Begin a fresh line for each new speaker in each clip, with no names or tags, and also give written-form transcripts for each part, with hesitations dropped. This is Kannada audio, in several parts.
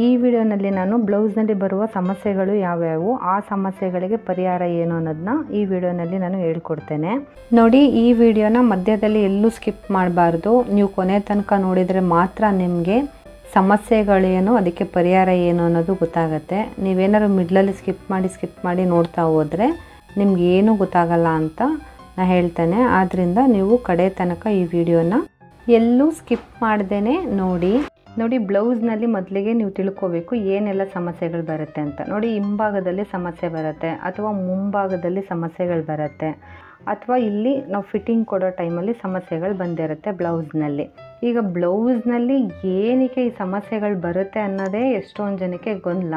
ಈ ವಿಡಿಯೋನಲ್ಲಿ ನಾನು ಬ್ಲೌಸ್ನಲ್ಲಿ ಬರುವ ಸಮಸ್ಯೆಗಳು ಯಾವ್ಯಾವು, ಆ ಸಮಸ್ಯೆಗಳಿಗೆ ಪರಿಹಾರ ಏನು ಅನ್ನೋದನ್ನ ಈ ವಿಡಿಯೋನಲ್ಲಿ ನಾನು ಹೇಳ್ಕೊಡ್ತೇನೆ. ನೋಡಿ, ಈ ವಿಡಿಯೋನ ಮಧ್ಯದಲ್ಲಿ ಎಲ್ಲೂ ಸ್ಕಿಪ್ ಮಾಡಬಾರ್ದು. ನೀವು ಕೊನೆ ತನಕ ನೋಡಿದರೆ ಮಾತ್ರ ನಿಮಗೆ ಸಮಸ್ಯೆಗಳೇನು, ಅದಕ್ಕೆ ಪರಿಹಾರ ಏನು ಅನ್ನೋದು ಗೊತ್ತಾಗುತ್ತೆ. ನೀವೇನಾದ್ರು ಮಿಡ್ಲಲ್ಲಿ ಸ್ಕಿಪ್ ಮಾಡಿ ನೋಡ್ತಾ ಹೋದರೆ ನಿಮ್ಗೆ ಏನೂ ಗೊತ್ತಾಗಲ್ಲ ಅಂತ ನಾನು ಹೇಳ್ತೇನೆ. ಆದ್ದರಿಂದ ನೀವು ಕಡೆ ತನಕ ಈ ವಿಡಿಯೋನ ಎಲ್ಲೂ ಸ್ಕಿಪ್ ಮಾಡ್ದೇನೆ ನೋಡಿ. ಬ್ಲೌಸ್ನಲ್ಲಿ ಮೊದಲಿಗೆ ನೀವು ತಿಳ್ಕೋಬೇಕು ಏನೆಲ್ಲ ಸಮಸ್ಯೆಗಳು ಬರುತ್ತೆ ಅಂತ. ನೋಡಿ, ಹಿಂಭಾಗದಲ್ಲಿ ಸಮಸ್ಯೆ ಬರುತ್ತೆ, ಅಥವಾ ಮುಂಭಾಗದಲ್ಲಿ ಸಮಸ್ಯೆಗಳು ಬರುತ್ತೆ, ಅಥವಾ ಇಲ್ಲಿ ನಾವು ಫಿಟ್ಟಿಂಗ್ ಕೊಡೋ ಟೈಮಲ್ಲಿ ಸಮಸ್ಯೆಗಳು ಬಂದಿರುತ್ತೆ ಬ್ಲೌಸ್ನಲ್ಲಿ. ಈಗ ಬ್ಲೌಸ್ನಲ್ಲಿ ಏನಕ್ಕೆ ಈ ಸಮಸ್ಯೆಗಳು ಬರುತ್ತೆ ಅನ್ನೋದೇ ಎಷ್ಟೊಂದು ಜನಕ್ಕೆ ಗೊಂದಲ.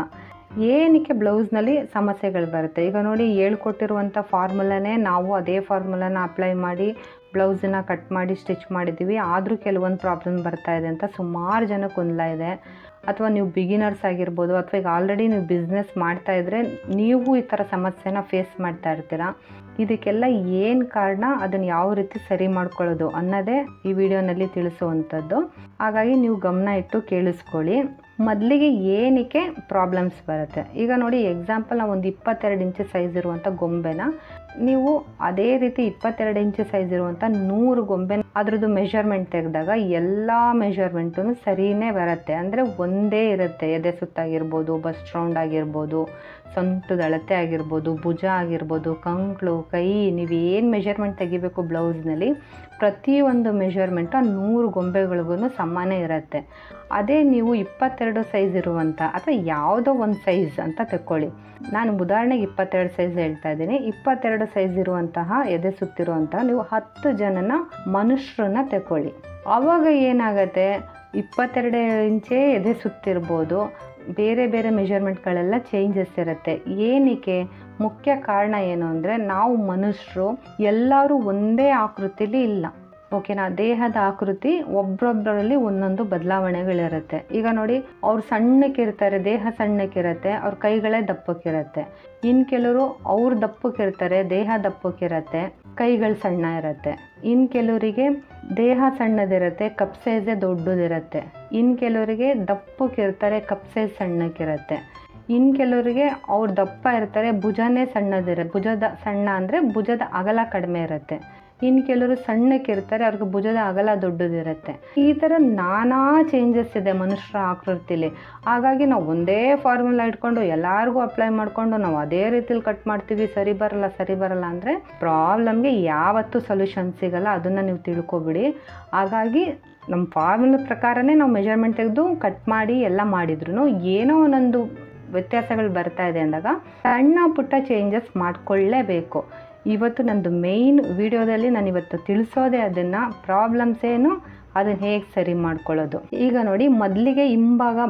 ಏನಕ್ಕೆ ಬ್ಲೌಸ್ನಲ್ಲಿ ಸಮಸ್ಯೆಗಳು ಬರುತ್ತೆ? ಈಗ ನೋಡಿ, ಹೇಳ್ಕೊಟ್ಟಿರುವಂಥ ಫಾರ್ಮುಲಾನೇ ನಾವು ಅದೇ ಫಾರ್ಮುಲಾನ ಅಪ್ಲೈ ಮಾಡಿ ಬ್ಲೌಸನ್ನ ಕಟ್ ಮಾಡಿ ಸ್ಟಿಚ್ ಮಾಡಿದ್ದೀವಿ, ಆದರೂ ಕೆಲವೊಂದು ಪ್ರಾಬ್ಲಮ್ ಬರ್ತಾ ಇದೆ ಅಂತ ಸುಮಾರು ಜನಕ್ಕೆ ಗೊಂದಲ ಇದೆ. ಅಥವಾ ನೀವು ಬಿಗಿನರ್ಸ್ ಆಗಿರ್ಬೋದು, ಅಥವಾ ಈಗ ಆಲ್ರೆಡಿ ನೀವು ಬಿಸ್ನೆಸ್ ಮಾಡ್ತಾಯಿದ್ರೆ ನೀವು ಈ ಥರ ಸಮಸ್ಯೆನ ಫೇಸ್ ಮಾಡ್ತಾ ಇರ್ತೀರ. ಇದಕ್ಕೆಲ್ಲ ಏನು ಕಾರಣ, ಅದನ್ನು ಯಾವ ರೀತಿ ಸರಿ ಮಾಡ್ಕೊಳ್ಳೋದು ಅನ್ನೋದೇ ಈ ವಿಡಿಯೋನಲ್ಲಿ ತಿಳಿಸುವಂಥದ್ದು. ಹಾಗಾಗಿ ನೀವು ಗಮನ ಇಟ್ಟು ಕೇಳಿಸ್ಕೊಳ್ಳಿ. ಮೊದಲಿಗೆ ಏನಕ್ಕೆ ಪ್ರಾಬ್ಲಮ್ಸ್ ಬರುತ್ತೆ? ಈಗ ನೋಡಿ, ಎಕ್ಸಾಂಪಲ್ ನಾವು ಒಂದು 22 ಇಂಚು ಸೈಜ್ ಇರುವಂಥ ಗೊಂಬೆನ ನೀವು ಅದೇ ರೀತಿ 22 ಇಂಚು ಸೈಜ್ ಇರುವಂಥ 100 ಗೊಂಬೆ ಅದ್ರದ್ದು ಮೆಷರ್ಮೆಂಟ್ ತೆಗೆದಾಗ ಎಲ್ಲ ಮೆಷರ್ಮೆಂಟು ಸರಿಯೇ ಬರುತ್ತೆ. ಅಂದರೆ ಒಂದೇ ಇರುತ್ತೆ. ಎದೆ ಸುತ್ತಾಗಿರ್ಬೋದು, ಬಸ್ಟ್ ರೌಂಡ್ ಆಗಿರ್ಬೋದು, ಸೊಂಟದ ಅಳತೆ ಆಗಿರ್ಬೋದು, ಭುಜ ಆಗಿರ್ಬೋದು, ಕಂಕ್ಳು, ಕೈ, ನೀವೇನು ಮೆಷರ್ಮೆಂಟ್ ತೆಗಿಬೇಕು ಬ್ಲೌಸ್ನಲ್ಲಿ ಪ್ರತಿಯೊಂದು ಮೆಷರ್ಮೆಂಟು ಆ 100 ಗೊಂಬೆಗಳಿಗೂ ಸಮಾನ ಇರುತ್ತೆ. ಅದೇ ನೀವು 22 ಸೈಜ್ ಇರುವಂಥ ಅಥವಾ ಯಾವುದೋ ಒಂದು ಸೈಜ್ ಅಂತ ತಗೊಳ್ಳಿ. ನಾನು ಉದಾಹರಣೆಗೆ 22 ಸೈಜ್ ಹೇಳ್ತಾ ಇದ್ದೀನಿ. 22 ಸೈಜ್ ಇರುವಂತಹ ಎದೆ ಸುತ್ತಿರುವಂತಹ ನೀವು 10 ಜನನ ಮನುಷ್ಯರನ್ನ ತಗೊಳ್ಳಿ. ಆವಾಗ ಏನಾಗುತ್ತೆ, 22 ಇಂಚೇ ಎದೆ ಸುತ್ತಿರ್ಬೋದು, ಬೇರೆ ಬೇರೆ ಮೆಷರ್ಮೆಂಟ್ಗಳೆಲ್ಲ ಚೇಂಜಸ್ ಇರುತ್ತೆ. ಏನಕ್ಕೆ? ಮುಖ್ಯ ಕಾರಣ ಏನು ಅಂದರೆ, ನಾವು ಮನುಷ್ಯರು ಎಲ್ಲರೂ ಒಂದೇ ಆಕೃತಿಲಿ ಇಲ್ಲ, ಓಕೆನಾ? ದೇಹದ ಆಕೃತಿ ಒಬ್ಬರೊಬ್ಬರಲ್ಲಿ ಒಂದೊಂದು ಬದಲಾವಣೆಗಳಿರುತ್ತೆ. ಈಗ ನೋಡಿ, ಅವ್ರು ಸಣ್ಣಕ್ಕಿರ್ತಾರೆ, ದೇಹ ಸಣ್ಣಕ್ಕಿರುತ್ತೆ, ಅವ್ರ ಕೈಗಳೇ ದಪ್ಪಕ್ಕಿರುತ್ತೆ. ಇನ್ನು ಕೆಲವರು ಅವ್ರು ದಪ್ಪಕ್ಕಿರ್ತಾರೆ, ದೇಹ ದಪ್ಪಕ್ಕಿರುತ್ತೆ, ಕೈಗಳು ಸಣ್ಣ ಇರುತ್ತೆ. ಇನ್ನು ಕೆಲವರಿಗೆ ದೇಹ ಸಣ್ಣದಿರುತ್ತೆ, ಕಪ್ ಸೈಜೇ ದೊಡ್ಡದಿರುತ್ತೆ. ಇನ್ನು ಕೆಲವರಿಗೆ ದಪ್ಪಕ್ಕಿರ್ತಾರೆ, ಕಪ್ ಸೈಜ್ ಸಣ್ಣಕ್ಕಿರುತ್ತೆ. ಇನ್ನು ಕೆಲವರಿಗೆ ಅವ್ರು ದಪ್ಪ ಇರ್ತಾರೆ, ಭುಜನೇ ಸಣ್ಣದಿರುತ್ತೆ. ಭುಜದ ಸಣ್ಣ ಅಂದರೆ ಭುಜದ ಅಗಲ ಕಡಿಮೆ ಇರುತ್ತೆ. ಇನ್ನು ಕೆಲವರು ಸಣ್ಣಕ್ಕಿರ್ತಾರೆ, ಅವ್ರಿಗೆ ಭುಜದ ಅಗಲ ದೊಡ್ಡದಿರುತ್ತೆ. ಈ ಥರ ನಾನಾ ಚೇಂಜಸ್ ಇದೆ ಮನುಷ್ಯರ ಆಕೃತಿಲಿ. ಹಾಗಾಗಿ ನಾವು ಒಂದೇ ಫಾರ್ಮುಲಾ ಇಟ್ಕೊಂಡು ಎಲ್ಲರಿಗೂ ಅಪ್ಲೈ ಮಾಡಿಕೊಂಡು ನಾವು ಅದೇ ರೀತಿಲಿ ಕಟ್ ಮಾಡ್ತೀವಿ, ಸರಿ ಬರಲ್ಲ ಅಂದರೆ ಪ್ರಾಬ್ಲಮ್ಗೆ ಯಾವತ್ತೂ ಸೊಲ್ಯೂಷನ್ ಸಿಗಲ್ಲ. ಅದನ್ನು ನೀವು ತಿಳ್ಕೊಬಿಡಿ. ಹಾಗಾಗಿ ನಮ್ಮ ಫಾರ್ಮುಲಾ ಪ್ರಕಾರನೇ ನಾವು ಮೆಜರ್ಮೆಂಟ್ ತೆಗೆದು ಕಟ್ ಮಾಡಿ ಎಲ್ಲ ಮಾಡಿದ್ರು ಏನೋ ಒಂದೊಂದು ವ್ಯತ್ಯಾಸಗಳು ಬರ್ತಾ ಇದೆ ಅಂದಾಗ ಸಣ್ಣ ಪುಟ್ಟ ಚೇಂಜಸ್ ಮಾಡಿಕೊಳ್ಳೇಬೇಕು. ಇವತ್ತು ನಂದು ಮೇಯ್ನ್ ವಿಡಿಯೋದಲ್ಲಿ ನಾನು ಇವತ್ತು ತಿಳಿಸೋದೇ ಅದನ್ನು. ಪ್ರಾಬ್ಲಮ್ಸ್ ಏನು, ಅದನ್ನು ಹೇಗೆ ಸರಿ ಮಾಡ್ಕೊಳ್ಳೋದು. ಈಗ ನೋಡಿ, ಮೊದಲಿಗೆ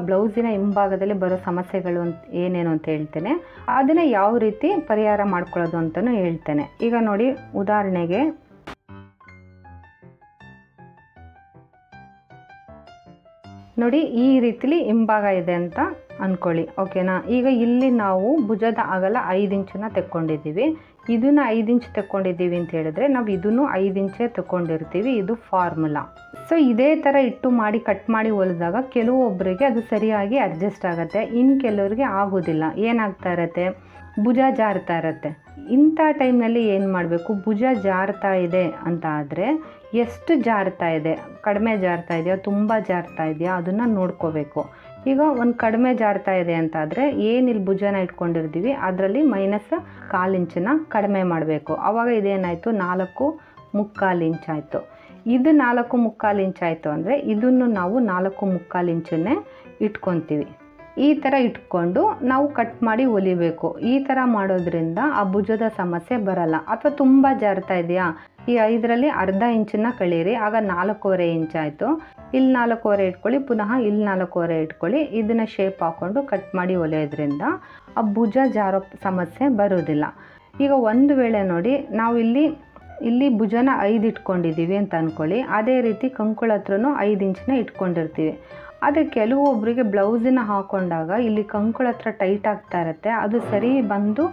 ಬ್ಲೌಸಿನ ಹಿಂಭಾಗದಲ್ಲಿ ಬರೋ ಸಮಸ್ಯೆಗಳು ಏನೇನು ಅಂತ ಹೇಳ್ತೇನೆ. ಅದನ್ನು ಯಾವ ರೀತಿ ಪರಿಹಾರ ಮಾಡ್ಕೊಳ್ಳೋದು ಅಂತಲೂ ಹೇಳ್ತೇನೆ. ಈಗ ನೋಡಿ, ಉದಾಹರಣೆಗೆ ನೋಡಿ, ಈ ರೀತಿಲಿ ಹಿಂಭಾಗ ಇದೆ ಅಂತ ಅಂದ್ಕೊಳ್ಳಿ, ಓಕೆನಾ? ಈಗ ಇಲ್ಲಿ ನಾವು ಭುಜದ ಅಗಲ 5 ಇಂಚನ್ನ ತೆಕ್ಕೊಂಡಿದ್ದೀವಿ. ಇದನ್ನು 5 ಇಂಚ್ ತೆಕ್ಕೊಂಡಿದ್ದೀವಿ ಅಂತ ಹೇಳಿದ್ರೆ ನಾವು ಇದನ್ನು 5 ಇಂಚೇ ತೆಕ್ಕೊಂಡಿರ್ತೀವಿ. ಇದು ಫಾರ್ಮುಲಾ. ಸೊ ಇದೇ ಥರ ಇಟ್ಟು ಮಾಡಿ ಕಟ್ ಮಾಡಿ ಹೊಲಿದಾಗ ಕೆಲವೊಬ್ಬರಿಗೆ ಅದು ಸರಿಯಾಗಿ ಅಡ್ಜಸ್ಟ್ ಆಗುತ್ತೆ, ಇನ್ನು ಕೆಲವರಿಗೆ ಆಗೋದಿಲ್ಲ. ಏನಾಗ್ತಾ ಇರತ್ತೆ, ಭುಜ ಜಾರ್ತಾ ಇರತ್ತೆ. ಇಂಥ ಟೈಮ್ನಲ್ಲಿ ಏನು ಮಾಡಬೇಕು, ಭುಜ ಜಾರ್ತಾ ಇದೆ ಅಂತ ಆದರೆ ಎಷ್ಟು ಜಾರ್ತಾ ಇದೆ, ಕಡಿಮೆ ಜಾರ್ತಾ ಇದೆಯಾ, ತುಂಬ ಜಾರ್ತಾ ಇದೆಯಾ, ಅದನ್ನು ನೋಡ್ಕೋಬೇಕು. ಈಗ ಒಂದು ಕಡಿಮೆ ಜಾರ್ತಾ ಇದೆ ಅಂತಾದರೆ ಏನಿಲ್ಲಿ ಭುಜನ ಇಟ್ಕೊಂಡಿರ್ತೀವಿ ಅದರಲ್ಲಿ -1/4 ಇಂಚನ್ನ ಕಡಿಮೆ ಮಾಡಬೇಕು. ಆವಾಗ ಇದೇನಾಯಿತು, 4.75 ಇಂಚ್ ಆಯಿತು. ಇದು 4.75 ಇಂಚ್ ಆಯಿತು ಅಂದರೆ ಇದನ್ನು ನಾವು 4.75 ಇಂಚನ್ನೇ ಇಟ್ಕೊತೀವಿ. ಈ ಥರ ಇಟ್ಕೊಂಡು ನಾವು ಕಟ್ ಮಾಡಿ ಹೊಲಿಬೇಕು. ಈ ಥರ ಮಾಡೋದ್ರಿಂದ ಆ ಭುಜದ ಸಮಸ್ಯೆ ಬರಲ್ಲ. ಅಥವಾ ತುಂಬ ಜಾರ್ತಾ ಇದೆಯಾ, ಈ 5ರಲ್ಲಿ ಅರ್ಧ ಇಂಚನ್ನ ಕಳೀರಿ, ಆಗ 4.25 ಇಂಚ್ ಆಯಿತು. ಇಲ್ಲಿ 4.25 ಇಟ್ಕೊಳ್ಳಿ, ಪುನಃ ಇಲ್ಲಿ 4.25 ಇಟ್ಕೊಳ್ಳಿ. ಇದನ್ನು ಶೇಪ್ ಹಾಕ್ಕೊಂಡು ಕಟ್ ಮಾಡಿ ಹೊಲಿಯೋದ್ರಿಂದ ಆ ಭುಜ ಜಾರೋ ಸಮಸ್ಯೆ ಬರೋದಿಲ್ಲ. ಈಗ ಒಂದು ವೇಳೆ ನೋಡಿ, ನಾವು ಇಲ್ಲಿ ಭುಜನ 5 ಇಟ್ಕೊಂಡಿದ್ದೀವಿ ಅಂತ ಅಂದ್ಕೊಳ್ಳಿ. ಅದೇ ರೀತಿ ಕಂಕುಳ ಹತ್ರನೂ 5 ಇಂಚನ್ನ ಇಟ್ಕೊಂಡಿರ್ತೀವಿ. ಆದರೆ ಕೆಲವೊಬ್ಬರಿಗೆ ಬ್ಲೌಸಿನ ಹಾಕ್ಕೊಂಡಾಗ ಇಲ್ಲಿ ಕಂಕುಳ ಹತ್ರ ಟೈಟ್ ಆಗ್ತಾ ಇರುತ್ತೆ, ಅದು ಸರಿ ಬಂದು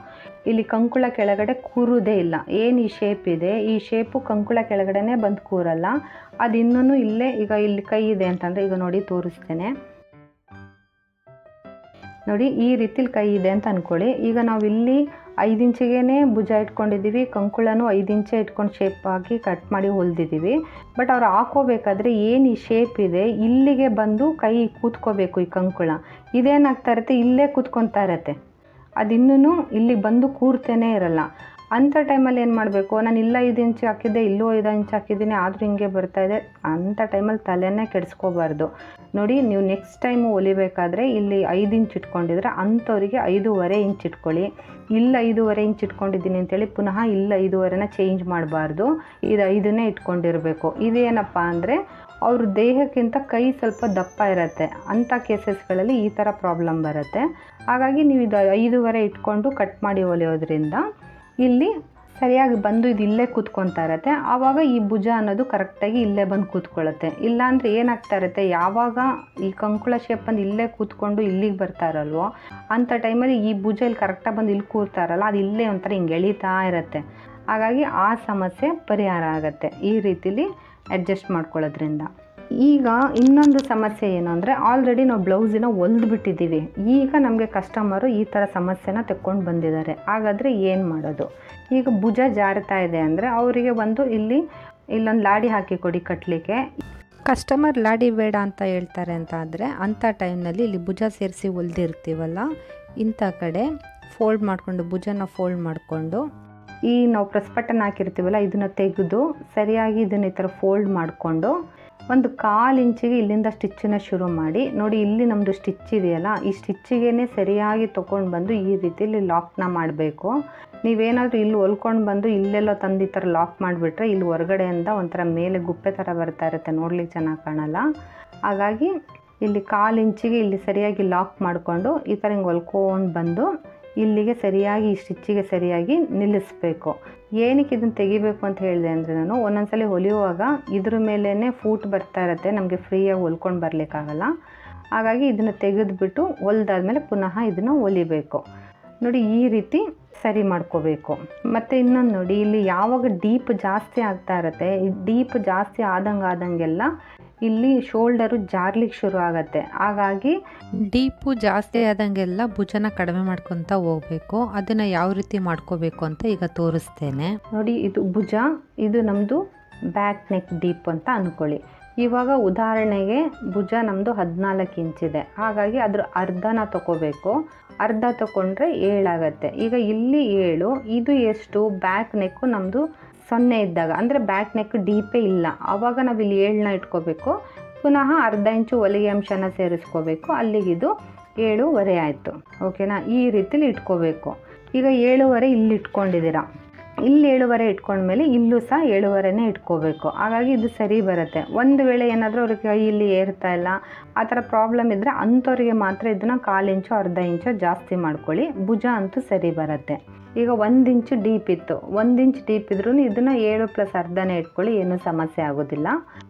ಇಲ್ಲಿ ಕಂಕುಳ ಕೆಳಗಡೆ ಕೂರೋದೇ ಇಲ್ಲ. ಏನು ಈ ಶೇಪ್ ಇದೆ, ಈ ಶೇಪು ಕಂಕುಳ ಕೆಳಗಡೆನೇ ಬಂದು ಕೂರಲ್ಲ. ಅದು ಇನ್ನೂ ಇಲ್ಲೇ ಈಗ ಇಲ್ಲಿ ಕೈ ಇದೆ ಅಂತಂದರೆ, ಈಗ ನೋಡಿ ತೋರಿಸ್ತೇನೆ ನೋಡಿ, ಈ ರೀತಿಲಿ ಕೈ ಇದೆ ಅಂತ ಅಂದ್ಕೊಳ್ಳಿ. ಈಗ ನಾವು ಇಲ್ಲಿ 5 ಇಂಚಿಗೆ ಭುಜ ಇಟ್ಕೊಂಡಿದ್ದೀವಿ, ಕಂಕುಳನೂ 5 ಇಂಚೆ ಇಟ್ಕೊಂಡು ಶೇಪ್ ಆಗಿ ಕಟ್ ಮಾಡಿ ಹೊಲ್ದಿದ್ದೀವಿ. ಬಟ್ ಅವ್ರು ಹಾಕೋಬೇಕಾದ್ರೆ ಏನು ಈ ಶೇಪ್ ಇದೆ ಇಲ್ಲಿಗೆ ಬಂದು ಕೈ ಕೂತ್ಕೋಬೇಕು. ಈ ಕಂಕುಳ ಇದೇನಾಗ್ತಾ ಇರುತ್ತೆ, ಇಲ್ಲೇ ಕೂತ್ಕೊತಾ ಇರತ್ತೆ, ಅದಿನ್ನೂ ಇಲ್ಲಿ ಬಂದು ಕೂರ್ತೇನೆ ಇರಲ್ಲ. ಅಂಥ ಟೈಮಲ್ಲಿ ಏನು ಮಾಡಬೇಕು, ನಾನು ಇಲ್ಲ 5 ಇಂಚು ಹಾಕಿದ್ದೆ, ಇಲ್ಲೂ 5 ಇಂಚು ಹಾಕಿದ್ದೀನಿ, ಆದರೂ ಹಿಂಗೆ ಬರ್ತಾಯಿದೆ. ಅಂಥ ಟೈಮಲ್ಲಿ ತಲೆನೇ ಕೆಡಿಸ್ಕೋಬಾರ್ದು. ನೋಡಿ, ನೀವು ನೆಕ್ಸ್ಟ್ ಟೈಮು ಹೊಲಿಬೇಕಾದ್ರೆ ಇಲ್ಲಿ 5 ಇಂಚು ಇಟ್ಕೊಂಡಿದ್ರೆ ಅಂಥವ್ರಿಗೆ 5.5 ಇಂಚ್ ಇಟ್ಕೊಳ್ಳಿ. ಇಲ್ಲ 5.5 ಇಂಚ್ ಇಟ್ಕೊಂಡಿದ್ದೀನಿ ಅಂತೇಳಿ ಪುನಃ ಇಲ್ಲ 5.5ನ ಚೇಂಜ್ ಮಾಡಬಾರ್ದು. ಇದು 5ನೇ ಇಟ್ಕೊಂಡಿರಬೇಕು. ಇದೇನಪ್ಪ ಅಂದರೆ ಅವ್ರ ದೇಹಕ್ಕಿಂತ ಕೈ ಸ್ವಲ್ಪ ದಪ್ಪ ಇರುತ್ತೆ, ಅಂಥ ಕೇಸಸ್ಗಳಲ್ಲಿ ಈ ಥರ ಪ್ರಾಬ್ಲಮ್ ಬರುತ್ತೆ. ಹಾಗಾಗಿ ನೀವು ಇದು 5.5 ಇಟ್ಕೊಂಡು ಕಟ್ ಮಾಡಿ ಹೊಲಿಯೋದ್ರಿಂದ ಇಲ್ಲಿ ಸರಿಯಾಗಿ ಬಂದು ಇದು ಇಲ್ಲೇ ಕೂತ್ಕೊತಾ ಇರತ್ತೆ. ಆವಾಗ ಈ ಭುಜ ಅನ್ನೋದು ಕರೆಕ್ಟಾಗಿ ಇಲ್ಲೇ ಬಂದು ಕೂತ್ಕೊಳ್ಳುತ್ತೆ. ಇಲ್ಲಾಂದರೆ ಏನಾಗ್ತಾ ಇರುತ್ತೆ, ಯಾವಾಗ ಈ ಕಂಕುಳ ಶೇಪ್ ಬಂದು ಇಲ್ಲೇ ಕೂತ್ಕೊಂಡು ಇಲ್ಲಿಗೆ ಬರ್ತಾ ಇರಲ್ವೋ ಅಂಥ ಟೈಮಲ್ಲಿ ಈ ಭುಜ ಇಲ್ಲಿ ಕರೆಕ್ಟಾಗಿ ಬಂದು ಇಲ್ಲಿ ಕೂರ್ತಾ ಇರಲ್ಲ, ಅದು ಇಲ್ಲೇ ಒಂಥರ ಹಿಂಗೆ ಎಳಿತಾ ಇರುತ್ತೆ. ಹಾಗಾಗಿ ಆ ಸಮಸ್ಯೆ ಪರಿಹಾರ ಆಗುತ್ತೆ ಈ ರೀತಿಲಿ ಅಡ್ಜಸ್ಟ್ ಮಾಡ್ಕೊಳ್ಳೋದ್ರಿಂದ. ಈಗ ಇನ್ನೊಂದು ಸಮಸ್ಯೆ ಏನು ಅಂದರೆ, ಆಲ್ರೆಡಿ ನಾವು ಬ್ಲೌಸಿನ ಹೊಲ್ದು ಬಿಟ್ಟಿದ್ದೀವಿ, ಈಗ ನಮಗೆ ಕಸ್ಟಮರು ಈ ಥರ ಸಮಸ್ಯೆನ ತೆಕ್ಕೊಂಡು ಬಂದಿದ್ದಾರೆ. ಹಾಗಾದರೆ ಏನು ಮಾಡೋದು? ಈಗ ಭುಜ ಜಾರ್ತಾ ಇದೆ ಅಂದರೆ ಅವರಿಗೆ ಇಲ್ಲೊಂದು ಲಾಡಿ ಹಾಕಿ ಕೊಡಿ ಕಟ್ಟಲಿಕ್ಕೆ. ಕಸ್ಟಮರ್ ಲಾಡಿ ಬೇಡ ಅಂತ ಹೇಳ್ತಾರೆ ಅಂತ ಆದರೆ ಅಂಥ ಟೈಮ್ನಲ್ಲಿ ಇಲ್ಲಿ ಭುಜ ಸೇರಿಸಿ ಹೊಲ್ದಿರ್ತೀವಲ್ಲ, ಇಂಥ ಕಡೆ ಫೋಲ್ಡ್ ಮಾಡಿಕೊಂಡು ಭುಜನ ಫೋಲ್ಡ್ ಮಾಡಿಕೊಂಡು ಈ ನಾವು ಪ್ರೆಸ್ ಬಟನ್ ಹಾಕಿರ್ತೀವಲ್ಲ ಇದನ್ನು ತೆಗೆದು ಸರಿಯಾಗಿ ಇದನ್ನು ಈ ಥರ ಫೋಲ್ಡ್ ಮಾಡಿಕೊಂಡು 1/4 ಇಂಚಿಗೆ ಇಲ್ಲಿಂದ ಸ್ಟಿಚ್ಚನ್ನು ಶುರು ಮಾಡಿ. ನೋಡಿ, ಇಲ್ಲಿ ನಮ್ಮದು ಸ್ಟಿಚ್ ಇದೆಯಲ್ಲ, ಈ ಸ್ಟಿಚ್ಚಿಗೆ ಸರಿಯಾಗಿ ತೊಗೊಂಡು ಬಂದು ಈ ರೀತಿಯಲ್ಲಿ ಲಾಕ್ನ ಮಾಡಬೇಕು. ನೀವೇನಾದರೂ ಇಲ್ಲಿ ಹೊಲ್ಕೊಂಡು ಬಂದು ಇಲ್ಲೆಲ್ಲೋ ತಂದು ಈ ಥರ ಲಾಕ್ ಮಾಡಿಬಿಟ್ರೆ ಇಲ್ಲಿ ಹೊರಗಡೆಯಿಂದ ಒಂಥರ ಮೇಲೆ ಗುಪ್ಪೆ ಥರ ಬರ್ತಾ ಇರುತ್ತೆ, ನೋಡ್ಲಿಕ್ಕೆ ಚೆನ್ನಾಗಿ ಕಾಣಲ್ಲ. ಹಾಗಾಗಿ ಇಲ್ಲಿ 1/4 ಇಂಚಿಗೆ ಇಲ್ಲಿ ಸರಿಯಾಗಿ ಲಾಕ್ ಮಾಡಿಕೊಂಡು ಈ ಥರ ಹಿಂಗೆ ಹೊಲ್ಕೊಂಡು ಬಂದು ಇಲ್ಲಿಗೆ ಸರಿಯಾಗಿ ಈ ಸ್ಟಿಚ್ಚಿಗೆ ಸರಿಯಾಗಿ ನಿಲ್ಲಿಸಬೇಕು. ಏನಕ್ಕೆ ಇದನ್ನು ತೆಗಿಬೇಕು ಅಂತ ಹೇಳಿದೆ ಅಂದರೆ, ನಾನು ಒಂದೊಂದ್ಸಲಿ ಹೊಲಿಯುವಾಗ ಇದ್ರ ಮೇಲೇ ಫೂಟ್ ಬರ್ತಾ ಇರುತ್ತೆ, ನಮಗೆ ಫ್ರೀಯಾಗಿ ಹೊಲ್ಕೊಂಡು ಬರಲಿಕ್ಕಾಗಲ್ಲ. ಹಾಗಾಗಿ ಇದನ್ನು ತೆಗೆದುಬಿಟ್ಟು ಹೊಲ್ದಾದ್ಮೇಲೆ ಪುನಃ ಇದನ್ನು ಹೊಲಿಬೇಕು. ನೋಡಿ, ಈ ರೀತಿ ಸರಿ ಮಾಡ್ಕೋಬೇಕು. ಮತ್ತು ಇನ್ನೊಂದು ನೋಡಿ, ಇಲ್ಲಿ ಯಾವಾಗ ಡೀಪ್ ಜಾಸ್ತಿ ಆಗ್ತಾ ಇರುತ್ತೆ, ಈ ಡೀಪ್ ಜಾಸ್ತಿ ಆದಂಗೆಲ್ಲ ಇಲ್ಲಿ ಶೋಲ್ಡರು ಜಾರ್ಲಿಕ್ಕೆ ಶುರು ಆಗುತ್ತೆ. ಹಾಗಾಗಿ ಡೀಪು ಜಾಸ್ತಿ ಆದಂಗೆಲ್ಲ ಭುಜನ ಕಡಿಮೆ ಮಾಡ್ಕೊತ ಹೋಗಬೇಕು. ಅದನ್ನು ಯಾವ ರೀತಿ ಮಾಡ್ಕೋಬೇಕು ಅಂತ ಈಗ ತೋರಿಸ್ತೇನೆ ನೋಡಿ. ಇದು ಭುಜ, ಇದು ನಮ್ಮದು ಬ್ಯಾಕ್ ನೆಕ್ ಡೀಪ್ ಅಂತ ಅಂದ್ಕೊಳ್ಳಿ. ಇವಾಗ ಉದಾಹರಣೆಗೆ ಭುಜ ನಮ್ಮದು 14 ಇಂಚಿದೆ, ಹಾಗಾಗಿ ಅದ್ರ ಅರ್ಧನ ತಗೋಬೇಕು. ಅರ್ಧ ತಗೊಂಡ್ರೆ 7 ಆಗುತ್ತೆ. ಈಗ ಇಲ್ಲಿ 7, ಇದು ಎಷ್ಟು, ಬ್ಯಾಕ್ ನೆಕ್ಕು ನಮ್ಮದು 0 ಇದ್ದಾಗ, ಅಂದರೆ ಬ್ಯಾಕ್ ನೆಕ್ ಡೀಪೇ ಇಲ್ಲ, ಆವಾಗ ನಾವು ಇಲ್ಲಿ 7ನ ಇಟ್ಕೋಬೇಕು. ಪುನಃ ಅರ್ಧ ಇಂಚು ಹೊಲಿಗೆ ಅಂಶನ ಸೇರಿಸ್ಕೋಬೇಕು. ಅಲ್ಲಿಗಿದು 7.5 ಆಯಿತು. ಓಕೆನಾ? ಈ ರೀತಿಲಿ ಇಟ್ಕೋಬೇಕು. ಈಗ 7.5 ಇಲ್ಲಿ ಇಟ್ಕೊಂಡಿದ್ದೀರಾ, ಇಲ್ಲಿ 7.5 ಇಟ್ಕೊಂಡ್ಮೇಲೆ ಇಲ್ಲೂ ಸಹ 7.5ನೇ ಇಟ್ಕೋಬೇಕು. ಹಾಗಾಗಿ ಇದು ಸರಿ ಬರುತ್ತೆ. ಒಂದು ವೇಳೆ ಏನಾದರೂ ಅವ್ರಿಗೆ ಕೈಯಲ್ಲಿ ಏರ್ತಾ ಇಲ್ಲ, ಆ ಥರ ಪ್ರಾಬ್ಲಮ್ ಇದ್ದರೆ ಅಂಥವ್ರಿಗೆ ಮಾತ್ರ ಇದನ್ನು 1/4 ಇಂಚು ಅರ್ಧ ಇಂಚು ಜಾಸ್ತಿ ಮಾಡ್ಕೊಳ್ಳಿ. ಭುಜ ಅಂತೂ ಸರಿ ಬರುತ್ತೆ. ಈಗ 1 ಇಂಚು ಡೀಪ್ ಇತ್ತು, 1 ಇಂಚ್ ಡೀಪ್ ಇದ್ರೂ ಇದನ್ನು 7 + ಅರ್ಧನೇ ಇಟ್ಕೊಳ್ಳಿ, ಏನೂ ಸಮಸ್ಯೆ ಆಗೋದಿಲ್ಲ.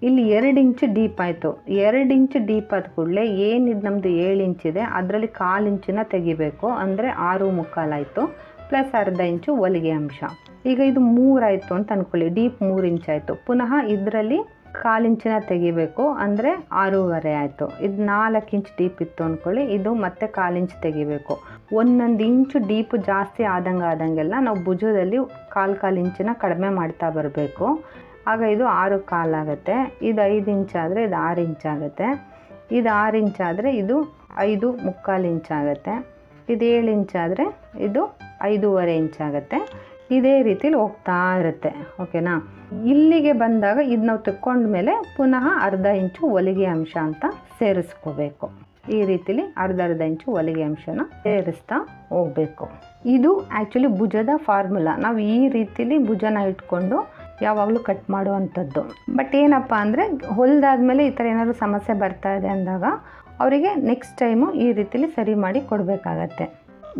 ಇಲ್ಲಿ 2 ಇಂಚು ಡೀಪ್ ಆಯಿತು. 2 ಇಂಚು ಡೀಪ್ ಆದ ಕೂಡಲೇ ಏನಿದು ನಮ್ಮದು 7 ಇಂಚಿದೆ ಅದರಲ್ಲಿ 1/4 ಇಂಚನ್ನ ತೆಗಿಬೇಕು, ಅಂದರೆ 6.75 ಆಯಿತು, ಪ್ಲಸ್ ಅರ್ಧ ಇಂಚು ಹೊಲಿಗೆ ಅಂಶ. ಈಗ ಇದು 3 ಆಯಿತು ಅಂತ ಅಂದ್ಕೊಳ್ಳಿ, ಡೀಪ್ 3 ಇಂಚ್ ಆಯಿತು. ಪುನಃ ಇದರಲ್ಲಿ 1/4 ಇಂಚಿನ ತೆಗಿಬೇಕು, ಅಂದರೆ 6.5 ಆಯಿತು. ಇದು 4 ಇಂಚ್ ಡೀಪ್ ಇತ್ತು ಅಂದ್ಕೊಳ್ಳಿ, ಇದು ಮತ್ತೆ 1/4 ಇಂಚ್ ತೆಗಿಬೇಕು. 1 ಇಂಚು ಡೀಪ್ ಜಾಸ್ತಿ ಆದಂಗೆಲ್ಲ ನಾವು ಭುಜದಲ್ಲಿ 1/4 ಇಂಚಿನ ಕಡಿಮೆ ಮಾಡ್ತಾ ಬರಬೇಕು. ಆಗ ಇದು 6.25 ಆಗುತ್ತೆ. ಇದು 5 ಇಂಚ್ ಆದರೆ ಇದು 6 ಇಂಚ್ ಆಗುತ್ತೆ. ಇದು 6 ಇಂಚ್ ಆದರೆ ಇದು 5.25 ಇಂಚ್ ಆಗುತ್ತೆ. ಇದು 7 ಇಂಚ್ ಆದರೆ ಇದು 5.5 ಇಂಚ್ ಆಗುತ್ತೆ. ಇದೇ ರೀತಿಲಿ ಹೋಗ್ತಾ ಇರುತ್ತೆ. ಓಕೆನಾ? ಇಲ್ಲಿಗೆ ಬಂದಾಗ ಇದು ನಾವು ತೆಕ್ಕೊಂಡ್ಮೇಲೆ ಪುನಃ ಅರ್ಧ ಇಂಚು ಹೊಲಿಗೆ ಅಂಶ ಅಂತ ಸೇರಿಸ್ಕೋಬೇಕು. ಈ ರೀತಿಲಿ ಅರ್ಧ ಇಂಚು ಹೊಲಿಗೆ ಅಂಶನ ಸೇರಿಸ್ತಾ ಹೋಗಬೇಕು. ಇದು ಆ್ಯಕ್ಚುಲಿ ಭುಜದ ಫಾರ್ಮುಲಾ. ನಾವು ಈ ರೀತಿಲಿ ಭುಜನ ಇಟ್ಕೊಂಡು ಯಾವಾಗಲೂ ಕಟ್ ಮಾಡುವಂಥದ್ದು. ಬಟ್ ಏನಪ್ಪ ಅಂದರೆ, ಹೊಲಿದಾದ್ಮೇಲೆ ಈ ಥರ ಏನಾದರೂ ಸಮಸ್ಯೆ ಬರ್ತಾ ಇದೆ ಅಂದಾಗ ಅವರಿಗೆ ನೆಕ್ಸ್ಟ್ ಟೈಮು ಈ ರೀತಿಲಿ ಸರಿ ಮಾಡಿ ಕೊಡಬೇಕಾಗತ್ತೆ.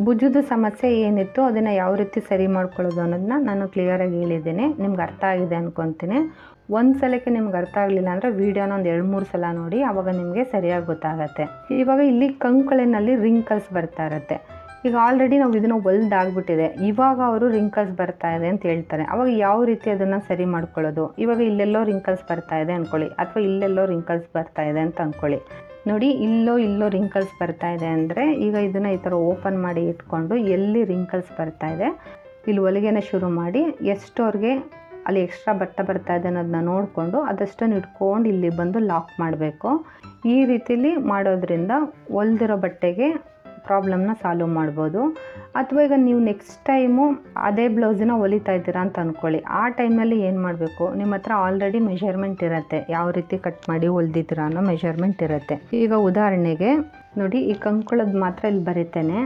ಭುಜದ ಸಮಸ್ಯೆ ಏನಿತ್ತು ಅದನ್ನು ಯಾವ ರೀತಿ ಸರಿ ಮಾಡ್ಕೊಳ್ಳೋದು ಅನ್ನೋದನ್ನ ನಾನು ಕ್ಲಿಯರಾಗಿ ಹೇಳಿದ್ದೇನೆ, ನಿಮ್ಗೆ ಅರ್ಥ ಆಗಿದೆ ಅಂದ್ಕೊತೀನಿ. ಒಂದು ಸಲಕ್ಕೆ ನಿಮ್ಗೆ ಅರ್ಥ ಆಗಲಿಲ್ಲ ಅಂದರೆ ವೀಡಿಯೋನ ಒಂದು 2-3 ಸಲ ನೋಡಿ, ಆವಾಗ ನಿಮಗೆ ಸರಿಯಾಗಿ ಗೊತ್ತಾಗತ್ತೆ. ಇವಾಗ ಇಲ್ಲಿ ಕಂಕುಳಿನಲ್ಲಿ ರಿಂಕಲ್ಸ್ ಬರ್ತಾ ಇರುತ್ತೆ. ಈಗ ಆಲ್ರೆಡಿ ನಾವು ಇದನ್ನು ಹೊಲ್ದಾಗ್ಬಿಟ್ಟಿದೆ, ಇವಾಗ ಅವರು ರಿಂಕಲ್ಸ್ ಬರ್ತಾ ಇದೆ ಅಂತ ಹೇಳ್ತಾರೆ. ಅವಾಗ ಯಾವ ರೀತಿ ಅದನ್ನು ಸರಿ ಮಾಡ್ಕೊಳ್ಳೋದು? ಇವಾಗ ಇಲ್ಲೆಲ್ಲೋ ರಿಂಕಲ್ಸ್ ಬರ್ತಾ ಇದೆ ಅಂದ್ಕೊಳ್ಳಿ, ಅಥವಾ ಇಲ್ಲೆಲ್ಲೋ ರಿಂಕಲ್ಸ್ ಬರ್ತಾ ಇದೆ ಅಂತ ಅಂದ್ಕೊಳ್ಳಿ. ನೋಡಿ, ಇಲ್ಲೋ ರಿಂಕಲ್ಸ್ ಬರ್ತಾ ಇದೆ ಅಂದರೆ ಈಗ ಇದನ್ನು ಈ ಥರ ಓಪನ್ ಮಾಡಿ ಇಟ್ಕೊಂಡು ಎಲ್ಲಿ ರಿಂಕಲ್ಸ್ ಬರ್ತಾ ಇದೆ ಇಲ್ಲಿ ಹೊಲಿಗೆನ ಶುರು ಮಾಡಿ ಎಷ್ಟೋರ್ಗೆ ಅಲ್ಲಿ ಎಕ್ಸ್ಟ್ರಾ ಬಟ್ಟೆ ಬರ್ತಾ ಇದೆ ಅನ್ನೋದನ್ನ ನೋಡಿಕೊಂಡು ಅದಷ್ಟನ್ನು ಇಟ್ಕೊಂಡು ಇಲ್ಲಿ ಬಂದು ಲಾಕ್ ಮಾಡಬೇಕು. ಈ ರೀತಿಲಿ ಮಾಡೋದ್ರಿಂದ ಹೊಲ್ದಿರೋ ಬಟ್ಟೆಗೆ ಪ್ರಾಬ್ಲಮ್ನ ಸಾಲ್ವ್ ಮಾಡ್ಬೋದು. ಅಥವಾ ಈಗ ನೀವು ನೆಕ್ಸ್ಟ್ ಟೈಮು ಅದೇ ಬ್ಲೌಸಿನ ಹೊಲಿತಾ ಇದ್ದೀರಾ ಅಂತ ಅಂದ್ಕೊಳ್ಳಿ. ಆ ಟೈಮಲ್ಲಿ ಏನು ಮಾಡಬೇಕು, ನಿಮ್ಮ ಹತ್ರ ಆಲ್ರೆಡಿ ಮೆಷರ್ಮೆಂಟ್ ಇರುತ್ತೆ, ಯಾವ ರೀತಿ ಕಟ್ ಮಾಡಿ ಹೊಲ್ದಿದ್ದೀರಾ ಅನ್ನೋ ಮೆಷರ್ಮೆಂಟ್ ಇರುತ್ತೆ. ಈಗ ಉದಾಹರಣೆಗೆ ನೋಡಿ, ಈ ಕಂಕುಳದ ಮಾತ್ರ ಇಲ್ಲಿ ಬರಿತೇನೆ.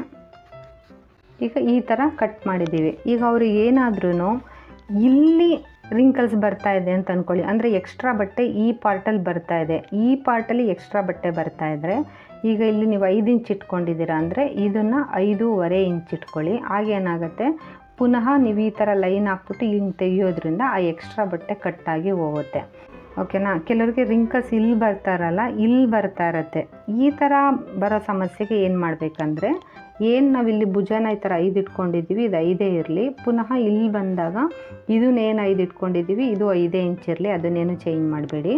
ಈಗ ಈ ಥರ ಕಟ್ ಮಾಡಿದ್ದೀವಿ. ಈಗ ಅವರು ಏನಾದ್ರೂ ಇಲ್ಲಿ ರಿಂಕಲ್ಸ್ ಬರ್ತಾ ಇದೆ ಅಂತ ಅಂದ್ಕೊಳ್ಳಿ, ಅಂದರೆ ಎಕ್ಸ್ಟ್ರಾ ಬಟ್ಟೆ ಈ ಪಾರ್ಟಲ್ಲಿ ಬರ್ತಾ ಇದೆ, ಈ ಪಾರ್ಟಲ್ಲಿ ಎಕ್ಸ್ಟ್ರಾ ಬಟ್ಟೆ ಬರ್ತಾ ಇದ್ದರೆ ಈಗ ಇಲ್ಲಿ ನೀವು 5 ಇಂಚ್ ಇಟ್ಕೊಂಡಿದ್ದೀರಾ ಅಂದರೆ ಇದನ್ನು 5.25 ಇಂಚ್ ಇಟ್ಕೊಳ್ಳಿ. ಆಗೇನಾಗುತ್ತೆ, ಪುನಃ ನೀವು ಈ ಥರ ಲೈನ್ ಹಾಕ್ಬಿಟ್ಟು ಹಿಂಗೆ ತೆಗಿಯೋದ್ರಿಂದ ಆ ಎಕ್ಸ್ಟ್ರಾ ಬಟ್ಟೆ ಕಟ್ಟಾಗಿ ಹೋಗುತ್ತೆ. ಓಕೆನಾ? ಕೆಲವರಿಗೆ ರಿಂಕಲ್ಸ್ ಇಲ್ಲಿ ಬರ್ತಾ ಇರಲ್ಲ, ಇಲ್ಲಿ ಬರ್ತಾ ಇರತ್ತೆ. ಈ ಥರ ಬರೋ ಸಮಸ್ಯೆಗೆ ಏನು ಮಾಡಬೇಕಂದ್ರೆ, ಏನು ನಾವಿಲ್ಲಿ ಭುಜನ ಈ ಥರ 5 ಇಟ್ಕೊಂಡಿದ್ದೀವಿ, ಇದು 5 ಇರಲಿ. ಪುನಃ ಇಲ್ಲಿ ಬಂದಾಗ ಇದನ್ನೇನು 5 ಇಟ್ಕೊಂಡಿದ್ದೀವಿ, ಇದು 5 ಇಂಚ್ ಇರಲಿ, ಅದನ್ನೇನು ಚೇಂಜ್ ಮಾಡಬೇಡಿ.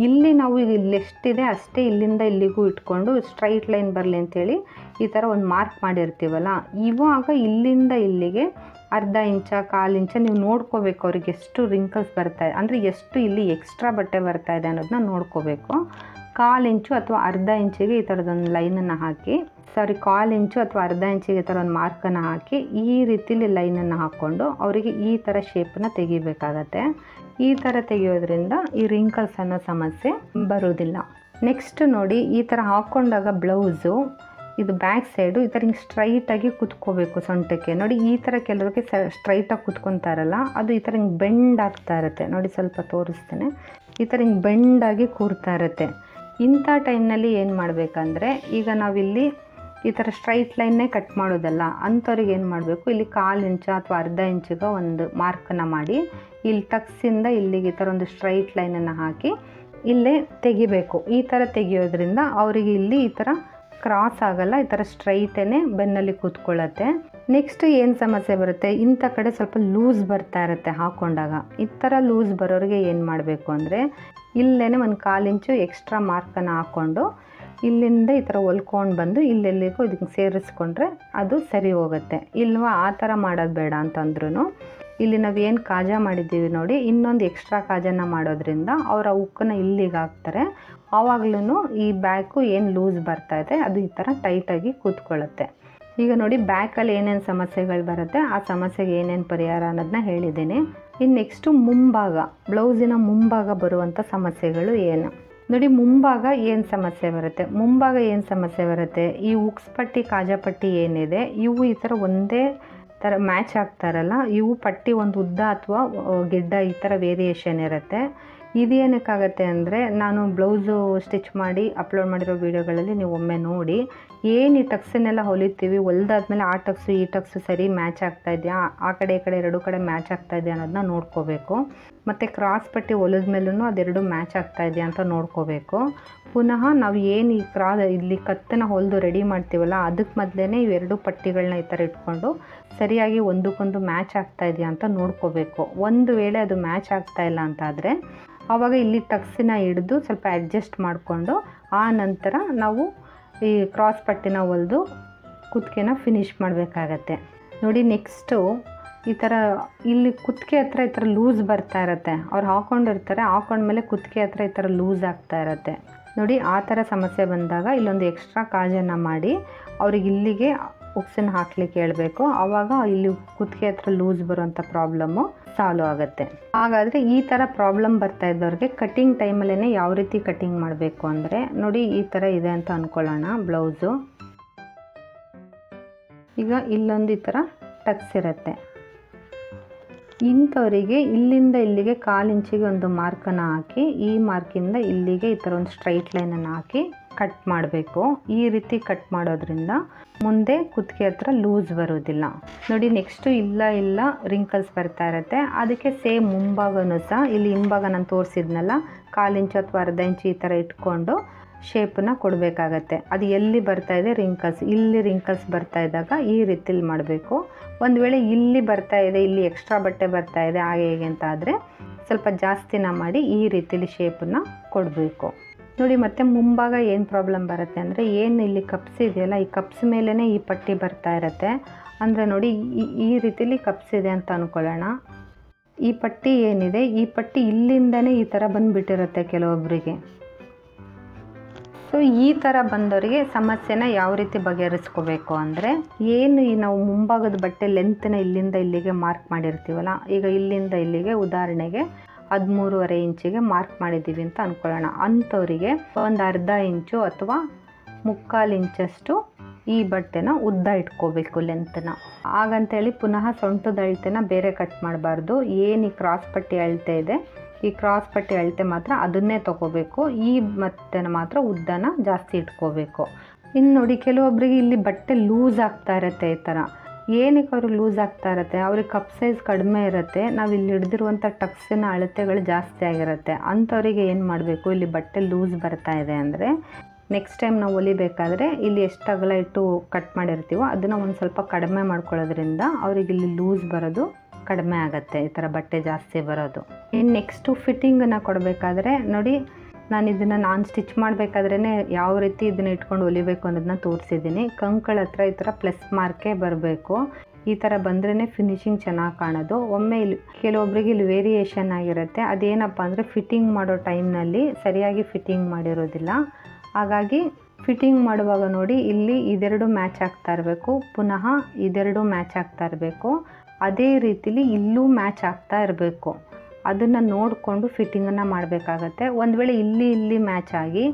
ಇಲ್ಲಿ ನಾವು ಈಗ ಇಲ್ಲಿ ಎಷ್ಟಿದೆ ಅಷ್ಟೇ ಇಲ್ಲಿಂದ ಇಲ್ಲಿಗೂ ಇಟ್ಕೊಂಡು ಸ್ಟ್ರೈಟ್ ಲೈನ್ ಬರಲಿ ಅಂಥೇಳಿ ಈ ಥರ ಒಂದು ಮಾರ್ಕ್ ಮಾಡಿರ್ತೀವಲ್ಲ, ಇವಾಗ ಇಲ್ಲಿಂದ ಇಲ್ಲಿಗೆ ಅರ್ಧ ಇಂಚ 1/4 ಇಂಚ ನೀವು ನೋಡ್ಕೋಬೇಕು ಅವ್ರಿಗೆ ಎಷ್ಟು ರಿಂಕಲ್ಸ್ ಬರ್ತಾ ಇದೆ, ಅಂದರೆ ಎಷ್ಟು ಇಲ್ಲಿ ಎಕ್ಸ್ಟ್ರಾ ಬಟ್ಟೆ ಬರ್ತಾ ಇದೆ ಅನ್ನೋದನ್ನ ನೋಡ್ಕೋಬೇಕು. 1/4 ಇಂಚು ಅಥವಾ ಅರ್ಧ ಇಂಚಿಗೆ ಈ ಥರದೊಂದು ಲೈನನ್ನು ಹಾಕಿ, 1/4 ಇಂಚು ಅಥವಾ ಅರ್ಧ ಇಂಚಿಗೆ ಈ ಥರ ಒಂದು ಮಾರ್ಕನ್ನು ಹಾಕಿ ಈ ರೀತಿಲಿ ಲೈನನ್ನು ಹಾಕ್ಕೊಂಡು ಅವರಿಗೆ ಈ ಥರ ಶೇಪನ್ನು ತೆಗಿಬೇಕಾಗತ್ತೆ. ಈ ಥರ ತೆಗೆಯೋದ್ರಿಂದ ಈ ರಿಂಕಲ್ಸ್ ಅನ್ನೋ ಸಮಸ್ಯೆ ಬರೋದಿಲ್ಲ. ನೆಕ್ಸ್ಟ್ ನೋಡಿ, ಈ ಥರ ಹಾಕ್ಕೊಂಡಾಗ ಬ್ಲೌಸು ಇದು ಬ್ಯಾಕ್ ಸೈಡು ಈ ಥರ ಹಿಂಗೆ ಸ್ಟ್ರೈಟಾಗಿ ಕುತ್ಕೋಬೇಕು ಸೊಂಟಕ್ಕೆ. ನೋಡಿ, ಈ ಥರ ಕೆಲವರಿಗೆ ಸ್ಟ್ರೈಟಾಗಿ ಕುತ್ಕೊತಾರಲ್ಲ, ಅದು ಈ ಥರ ಹಿಂಗೆ ಬೆಂಡ್ ಆಗ್ತಾ ಇರುತ್ತೆ. ನೋಡಿ, ಸ್ವಲ್ಪ ತೋರಿಸ್ತೇನೆ. ಈ ಥರ ಹಿಂಗೆ ಬೆಂಡಾಗಿ ಕೂರ್ತಾ ಇರುತ್ತೆ. ಇಂಥ ಟೈಮ್ನಲ್ಲಿ ಏನು ಮಾಡಬೇಕಂದ್ರೆ, ಈಗ ನಾವಿಲ್ಲಿ ಈ ಥರ ಸ್ಟ್ರೈಟ್ ಲೈನ್ನೇ ಕಟ್ ಮಾಡೋದಲ್ಲ, ಅಂಥವ್ರಿಗೆ ಏನು ಮಾಡಬೇಕು, ಇಲ್ಲಿ 1/4 ಇಂಚ ಅಥವಾ ಅರ್ಧ ಇಂಚಿಗೆ ಒಂದು ಮಾರ್ಕನ್ನು ಮಾಡಿ ಇಲ್ಲಿ ಟಕ್ಸಿಂದ ಇಲ್ಲಿಗೆ ಈ ಥರ ಒಂದು ಸ್ಟ್ರೈಟ್ ಲೈನನ್ನು ಹಾಕಿ ಇಲ್ಲೇ ತೆಗಿಬೇಕು. ಈ ಥರ ತೆಗಿಯೋದ್ರಿಂದ ಅವರಿಗೆ ಇಲ್ಲಿ ಈ ಥರ ಕ್ರಾಸ್ ಆಗಲ್ಲ, ಈ ಥರ ಸ್ಟ್ರೈಟೇ ಬೆನ್ನಲ್ಲಿ ಕೂತ್ಕೊಳ್ಳುತ್ತೆ. ನೆಕ್ಸ್ಟ್ ಏನು ಸಮಸ್ಯೆ ಬರುತ್ತೆ, ಇಂಥ ಕಡೆ ಸ್ವಲ್ಪ ಲೂಸ್ ಬರ್ತಾ ಇರುತ್ತೆ ಹಾಕ್ಕೊಂಡಾಗ. ಈ ಥರ ಲೂಸ್ ಬರೋರಿಗೆ ಏನು ಮಾಡಬೇಕು ಅಂದರೆ, ಇಲ್ಲೇ ಒಂದು 1/4 ಇಂಚು ಎಕ್ಸ್ಟ್ರಾ ಮಾರ್ಕನ್ನು ಹಾಕ್ಕೊಂಡು ಇಲ್ಲಿಂದ ಈ ಥರ ಹೊಲ್ಕೊಂಡು ಬಂದು ಇಲ್ಲೆಲ್ಲಿಗೂ ಇದಕ್ಕೆ ಸೇರಿಸ್ಕೊಂಡ್ರೆ ಅದು ಸರಿ ಹೋಗುತ್ತೆ. ಇಲ್ವಾ ಆ ಥರ ಮಾಡೋದು ಬೇಡ ಅಂತಂದ್ರೂ ಇಲ್ಲಿ ನಾವೇನು ಕಾಜಾ ಮಾಡಿದ್ದೀವಿ ನೋಡಿ, ಇನ್ನೊಂದು ಎಕ್ಸ್ಟ್ರಾ ಕಾಜನ್ನು ಮಾಡೋದ್ರಿಂದ ಅವರ ಉಕ್ಕನ್ನು ಇಲ್ಲಿಗೆ ಹಾಕ್ತಾರೆ. ಆವಾಗ್ಲೂ ಈ ಬ್ಯಾಕು ಏನು ಲೂಸ್ ಬರ್ತಾ ಇದೆ ಅದು ಈ ಥರ ಟೈಟಾಗಿ ಕೂತ್ಕೊಳ್ಳುತ್ತೆ. ಈಗ ನೋಡಿ, ಬ್ಯಾಕಲ್ಲಿ ಏನೇನು ಸಮಸ್ಯೆಗಳು ಬರುತ್ತೆ, ಆ ಸಮಸ್ಯೆಗೆ ಏನೇನು ಪರಿಹಾರ ಅನ್ನೋದನ್ನ ಹೇಳಿದ್ದೀನಿ. ಇನ್ನು ನೆಕ್ಸ್ಟು ಮುಂಭಾಗ, ಬ್ಲೌಸಿನ ಮುಂಭಾಗ ಬರುವಂಥ ಸಮಸ್ಯೆಗಳು ಏನು ನೋಡಿ. ಮುಂಭಾಗ ಏನು ಸಮಸ್ಯೆ ಬರುತ್ತೆ, ಈ ಉಕ್ಸ್ ಪಟ್ಟಿ ಕಾಜಾ ಪಟ್ಟಿ ಏನಿದೆ ಇವು ಈ ಥರ ಒಂದೇ ಥರ ಮ್ಯಾಚ್ ಆಗ್ತಾರಲ್ಲ, ಇವು ಪಟ್ಟಿ ಒಂದು ಉದ್ದ ಅಥವಾ ಗಿಡ್ಡ ಈ ಥರ ವೇರಿಯೇಷನ್ ಇರುತ್ತೆ. ಇದೇನಕ್ಕಾಗತ್ತೆ ಅಂದರೆ, ನಾನು ಬ್ಲೌಸು ಸ್ಟಿಚ್ ಮಾಡಿ ಅಪ್ಲೋಡ್ ಮಾಡಿರೋ ವೀಡಿಯೋಗಳಲ್ಲಿ ನೀವು ಒಮ್ಮೆ ನೋಡಿ, ಏನು ಈ ಟಕ್ಸನ್ನೆಲ್ಲ ಹೊಲಿತೀವಿ, ಹೊಲ್ದಾದ್ಮೇಲೆ ಆ ಟಕ್ಸು ಈ ಟಕ್ಸು ಸರಿ ಮ್ಯಾಚ್ ಆಗ್ತಾ ಇದೆಯಾ, ಆ ಕಡೆ ಈ ಕಡೆ 2 ಕಡೆ ಮ್ಯಾಚ್ ಆಗ್ತಾ ಇದೆಯಾ ಅನ್ನೋದನ್ನ ನೋಡ್ಕೋಬೇಕು. ಮತ್ತು ಕ್ರಾಸ್ ಪಟ್ಟಿ ಹೊಲಿದ ಮೇಲೂ ಅದೆರಡು ಮ್ಯಾಚ್ ಆಗ್ತಾ ಇದೆಯಾ ಅಂತ ನೋಡ್ಕೋಬೇಕು. ಪುನಃ ನಾವು ಏನು ಈ ಇಲ್ಲಿ ಕತ್ತನ್ನು ಹೊಲಿದು ರೆಡಿ ಮಾಡ್ತೀವಲ್ಲ, ಅದಕ್ಕೆ ಮೊದಲೇ ಇವೆರಡು ಪಟ್ಟಿಗಳನ್ನ ಈ ಥರ ಇಟ್ಕೊಂಡು ಸರಿಯಾಗಿ ಒಂದಕ್ಕೊಂದು ಮ್ಯಾಚ್ ಆಗ್ತಾ ಇದೆಯಾ ಅಂತ ನೋಡ್ಕೋಬೇಕು. ಒಂದು ವೇಳೆ ಅದು ಮ್ಯಾಚ್ ಆಗ್ತಾ ಇಲ್ಲ ಅಂತಾದರೆ ಆವಾಗ ಇಲ್ಲಿ ಟಕ್ಸಿನ ಹಿಡಿದು ಸ್ವಲ್ಪ ಅಡ್ಜಸ್ಟ್ ಮಾಡಿಕೊಂಡು ಆ ನಂತರ ನಾವು ಈ ಕ್ರಾಸ್ ಪಟ್ಟಿನ ಹೊಲಿದು ಕುತ್ತಿಗೆನ ಫಿನಿಶ್ ಮಾಡಬೇಕಾಗತ್ತೆ. ನೋಡಿ, ನೆಕ್ಸ್ಟು ಈ ಥರ ಇಲ್ಲಿ ಕುತ್ತಿಗೆ ಹತ್ರ ಈ ಥರ ಲೂಸ್ ಬರ್ತಾ ಇರುತ್ತೆ, ಅವ್ರು ಹಾಕ್ಕೊಂಡಿರ್ತಾರೆ, ಹಾಕೊಂಡ್ಮೇಲೆ ಕುತ್ತಿಗೆ ಹತ್ರ ಈ ಥರ ಲೂಸ್ ಆಗ್ತಾ ಇರುತ್ತೆ. ನೋಡಿ, ಆ ಥರ ಸಮಸ್ಯೆ ಬಂದಾಗ ಇಲ್ಲೊಂದು ಎಕ್ಸ್ಟ್ರಾ ಕಾಜನ್ನು ಮಾಡಿ ಅವ್ರಿಗೆ ಇಲ್ಲಿಗೆ ಉಕ್ಸನ್ನು ಹಾಕ್ಲಿಕ್ಕೆ ಹೇಳಬೇಕು. ಆವಾಗ ಇಲ್ಲಿ ಕುತ್ತಿಗೆ ಹತ್ರ ಲೂಸ್ ಬರುವಂಥ ಪ್ರಾಬ್ಲಮ್ಮು ಸಾಲ್ವ್ ಆಗುತ್ತೆ. ಹಾಗಾದರೆ ಈ ಥರ ಪ್ರಾಬ್ಲಮ್ ಬರ್ತಾ ಇದ್ದವ್ರಿಗೆ ಕಟ್ಟಿಂಗ್ ಟೈಮಲ್ಲೇ ಯಾವ ರೀತಿ ಕಟ್ಟಿಂಗ್ ಮಾಡಬೇಕು ಅಂದರೆ, ನೋಡಿ ಈ ಥರ ಇದೆ ಅಂತ ಅಂದ್ಕೊಳ್ಳೋಣ ಬ್ಲೌಸು. ಈಗ ಇಲ್ಲೊಂದು ಈ ಥರ ಟಕ್ಸ್ ಇರುತ್ತೆ. ಇಂಥವರಿಗೆ ಇಲ್ಲಿಂದ ಇಲ್ಲಿಗೆ 1/4 ಇಂಚಿಗೆ ಒಂದು ಮಾರ್ಕನ್ನು ಹಾಕಿ ಈ ಮಾರ್ಕಿಂದ ಇಲ್ಲಿಗೆ ಈ ಥರ ಒಂದು ಸ್ಟ್ರೈಟ್ ಲೈನನ್ನು ಹಾಕಿ ಕಟ್ ಮಾಡಬೇಕು. ಈ ರೀತಿ ಕಟ್ ಮಾಡೋದ್ರಿಂದ ಮುಂದೆ ಕುತ್ತಿಗೆ ಹತ್ರ ಲೂಸ್ ಬರೋದಿಲ್ಲ. ನೋಡಿ ನೆಕ್ಸ್ಟು ಇಲ್ಲ ರಿಂಕಲ್ಸ್ ಬರ್ತಾ ಇರುತ್ತೆ. ಅದಕ್ಕೆ ಸೇಮ್ ಮುಂಭಾಗನೂ ಸಹ ಇಲ್ಲಿ ಹಿಂಭಾಗ ನಾನು ತೋರಿಸಿದ್ನಲ್ಲ 1/4 ಇಂಚು ಅಥವಾ 1/2 ಇಂಚು ಈ ಥರ ಇಟ್ಕೊಂಡು ಶೇಪನ್ನು ಕೊಡಬೇಕಾಗತ್ತೆ. ಅದು ಎಲ್ಲಿ ಬರ್ತಾ ಇದೆ ರಿಂಕಲ್ಸ್, ಇಲ್ಲಿ ರಿಂಕಲ್ಸ್ ಬರ್ತಾ ಇದ್ದಾಗ ಈ ರೀತಿಲಿ ಮಾಡಬೇಕು. ಒಂದು ವೇಳೆ ಇಲ್ಲಿ ಬರ್ತಾ ಇದೆ, ಇಲ್ಲಿ ಎಕ್ಸ್ಟ್ರಾ ಬಟ್ಟೆ ಬರ್ತಾ ಇದೆ ಹಾಗೆ ಹೇಗೆ ಅಂತ ಆದರೆ ಸ್ವಲ್ಪ ಜಾಸ್ತಿನ ಮಾಡಿ ಈ ರೀತಿಲಿ ಶೇಪನ್ನು ಕೊಡಬೇಕು. ನೋಡಿ ಮತ್ತೆ ಮುಂಭಾಗ ಏನು ಪ್ರಾಬ್ಲಮ್ ಬರುತ್ತೆ ಅಂದರೆ ಏನು ಇಲ್ಲಿ ಕಪ್ಸ್ ಇದೆಯಲ್ಲ, ಈ ಕಪ್ಸ್ ಮೇಲೇ ಈ ಪಟ್ಟಿ ಬರ್ತಾ ಇರುತ್ತೆ. ಅಂದರೆ ನೋಡಿ ಈ ರೀತಿಲಿ ಕಪ್ಸ್ ಇದೆ ಅಂತ ಅಂದ್ಕೊಳ್ಳೋಣ. ಈ ಪಟ್ಟಿ ಏನಿದೆ, ಈ ಪಟ್ಟಿ ಇಲ್ಲಿಂದನೇ ಈ ಥರ ಬಂದುಬಿಟ್ಟಿರುತ್ತೆ ಕೆಲವೊಬ್ಬರಿಗೆ. ಸೊ ಈ ಥರ ಬಂದವರಿಗೆ ಸಮಸ್ಯೆನ ಯಾವ ರೀತಿ ಬಗೆಹರಿಸ್ಕೋಬೇಕು ಅಂದರೆ, ಏನು ಈ ನಾವು ಮುಂಭಾಗದ ಬಟ್ಟೆ ಲೆಂತ್ನ ಇಲ್ಲಿಂದ ಇಲ್ಲಿಗೆ ಮಾರ್ಕ್ ಮಾಡಿರ್ತೀವಲ್ಲ, ಈಗ ಇಲ್ಲಿಂದ ಇಲ್ಲಿಗೆ ಉದಾಹರಣೆಗೆ 13.5 ಇಂಚಿಗೆ ಮಾರ್ಕ್ ಮಾಡಿದ್ದೀವಿ ಅಂತ ಅಂದ್ಕೊಳ್ಳೋಣ. ಅಂಥವರಿಗೆ ಒಂದು 1/2 ಇಂಚು ಅಥವಾ 3/4 ಇಂಚಷ್ಟು ಈ ಬಟ್ಟೆನ ಉದ್ದ ಇಟ್ಕೋಬೇಕು ಲೆಂತ್ನ. ಹಾಗಂತೇಳಿ ಪುನಃ ಸೊಂಟದ ಅಳತೆನ ಬೇರೆ ಕಟ್ ಮಾಡಬಾರ್ದು. ಏನು ಈ ಕ್ರಾಸ್ ಪಟ್ಟಿ ಅಳತೆ ಇದೆ, ಈ ಕ್ರಾಸ್ ಪಟ್ಟಿ ಅಳತೆ ಮಾತ್ರ ಅದನ್ನೇ ತೊಗೋಬೇಕು. ಈ ಮತ್ತೆನ ಮಾತ್ರ ಉದ್ದನ ಜಾಸ್ತಿ ಇಟ್ಕೋಬೇಕು. ಇನ್ನು ನೋಡಿ ಕೆಲವೊಬ್ಬರಿಗೆ ಇಲ್ಲಿ ಬಟ್ಟೆ ಲೂಸ್ ಆಗ್ತಾ ಇರುತ್ತೆ. ಈ ಥರ ಏನಕ್ಕೆ ಅವ್ರಿಗೆ ಲೂಸ್ ಆಗ್ತಾ ಇರುತ್ತೆ, ಅವ್ರಿಗೆ ಕಪ್ ಸೈಜ್ ಕಡಿಮೆ ಇರುತ್ತೆ, ನಾವು ಇಲ್ಲಿ ಹಿಡ್ದಿರುವಂಥ ಟಕ್ಸಿನ ಅಳತೆಗಳು ಜಾಸ್ತಿ ಆಗಿರುತ್ತೆ. ಅಂಥವರಿಗೆ ಏನು ಮಾಡಬೇಕು, ಇಲ್ಲಿ ಬಟ್ಟೆ ಲೂಸ್ ಬರ್ತಾ ಇದೆ ಅಂದರೆ ನೆಕ್ಸ್ಟ್ ಟೈಮ್ ನಾವು ಹೊಲಿಬೇಕಾದ್ರೆ ಇಲ್ಲಿ ಎಷ್ಟು ಅಗಲ ಇಟ್ಟು ಕಟ್ ಮಾಡಿರ್ತೀವೋ ಅದನ್ನು ಒಂದು ಸ್ವಲ್ಪ ಕಡಿಮೆ ಮಾಡ್ಕೊಳ್ಳೋದ್ರಿಂದ ಅವ್ರಿಗೆ ಇಲ್ಲಿ ಲೂಸ್ ಬರೋದು ಕಡಿಮೆ ಆಗುತ್ತೆ, ಈ ಥರ ಬಟ್ಟೆ ಜಾಸ್ತಿ ಬರೋದು. ಇನ್ನು ನೆಕ್ಸ್ಟು ಫಿಟ್ಟಿಂಗನ್ನು ಕೊಡಬೇಕಾದ್ರೆ ನೋಡಿ, ನಾನು ಸ್ಟಿಚ್ ಮಾಡಬೇಕಾದ್ರೇ ಯಾವ ರೀತಿ ಇದನ್ನು ಇಟ್ಕೊಂಡು ಹೊಲಿಬೇಕು ಅನ್ನೋದನ್ನ ತೋರಿಸಿದ್ದೀನಿ. ಕಂಕಳ ಹತ್ರ ಈ ಥರ ಪ್ಲಸ್ ಮಾರ್ಕೇ ಬರಬೇಕು. ಈ ಥರ ಬಂದ್ರೇ ಫಿನಿಶಿಂಗ್ ಚೆನ್ನಾಗಿ ಕಾಣೋದು. ಒಮ್ಮೆ ಇಲ್ಲಿ ಕೆಲವೊಬ್ಬರಿಗೆ ಇಲ್ಲಿ ವೇರಿಯೇಷನ್ ಆಗಿರುತ್ತೆ. ಅದೇನಪ್ಪ ಅಂದರೆ ಫಿಟ್ಟಿಂಗ್ ಮಾಡೋ ಟೈಮ್ನಲ್ಲಿ ಸರಿಯಾಗಿ ಫಿಟ್ಟಿಂಗ್ ಮಾಡಿರೋದಿಲ್ಲ. ಹಾಗಾಗಿ ಫಿಟ್ಟಿಂಗ್ ಮಾಡುವಾಗ ನೋಡಿ ಇಲ್ಲಿ ಇದೆರಡು ಮ್ಯಾಚ್ ಆಗ್ತಾ ಇರಬೇಕು, ಪುನಃ ಇದೆರಡು ಮ್ಯಾಚ್ ಆಗ್ತಾ ಇರಬೇಕು. ಅದೇ ರೀತಿಲಿ ಇಲ್ಲೂ ಮ್ಯಾಚ್ ಆಗ್ತಾ ಇರಬೇಕು. ಅದನ್ನು ನೋಡಿಕೊಂಡು ಫಿಟ್ಟಿಂಗನ್ನು ಮಾಡಬೇಕಾಗತ್ತೆ. ಒಂದು ವೇಳೆ ಇಲ್ಲಿ ಮ್ಯಾಚ್ ಆಗಿ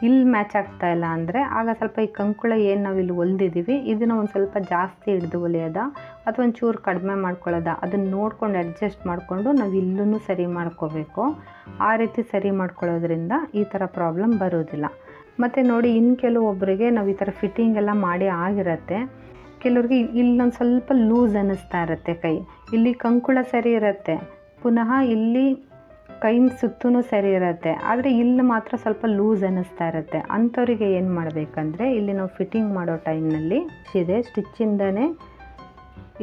ಇಲ್ಲಿ ಮ್ಯಾಚ್ ಆಗ್ತಾ ಇಲ್ಲ ಅಂದರೆ ಆಗ ಸ್ವಲ್ಪ ಈ ಕಂಕುಳ ಏನು ನಾವು ಇಲ್ಲಿ ಹೊಲ್ದಿದ್ದೀವಿ ಇದನ್ನು ಒಂದು ಸ್ವಲ್ಪ ಜಾಸ್ತಿ ಹಿಡಿದು ಹೊಲಿಯೋದ ಅಥವಾ ಒಂಚೂರು ಕಡಿಮೆ ಮಾಡ್ಕೊಳ್ಳೋದ, ಅದನ್ನು ನೋಡ್ಕೊಂಡು ಅಡ್ಜಸ್ಟ್ ಮಾಡಿಕೊಂಡು ನಾವು ಇಲ್ಲೂ ಸರಿ ಮಾಡ್ಕೋಬೇಕು. ಆ ರೀತಿ ಸರಿ ಮಾಡ್ಕೊಳ್ಳೋದ್ರಿಂದ ಈ ಥರ ಪ್ರಾಬ್ಲಮ್ ಬರೋದಿಲ್ಲ. ಮತ್ತು ನೋಡಿ ಇನ್ನು ಕೆಲವೊಬ್ಬರಿಗೆ ನಾವು ಈ ಥರ ಫಿಟ್ಟಿಂಗ್ ಎಲ್ಲ ಮಾಡಿ ಆಗಿರುತ್ತೆ. ಕೆಲವ್ರಿಗೆ ಇಲ್ಲೊಂದು ಸ್ವಲ್ಪ ಲೂಸ್ ಅನ್ನಿಸ್ತಾ ಇರುತ್ತೆ ಕೈ, ಇಲ್ಲಿ ಕಂಕುಳ ಸರಿ ಇರುತ್ತೆ, ಪುನಃ ಇಲ್ಲಿ ಕೈನ ಸುತ್ತೂ ಸರಿ ಇರುತ್ತೆ, ಆದರೆ ಇಲ್ಲಿ ಮಾತ್ರ ಸ್ವಲ್ಪ ಲೂಸ್ ಅನ್ನಿಸ್ತಾ ಇರುತ್ತೆ. ಅಂಥವ್ರಿಗೆ ಏನು ಮಾಡಬೇಕಂದ್ರೆ ಇಲ್ಲಿ ನಾವು ಫಿಟ್ಟಿಂಗ್ ಮಾಡೋ ಟೈಮ್ನಲ್ಲಿ ಸ್ಟಿಚ್ಚಿಂದನೇ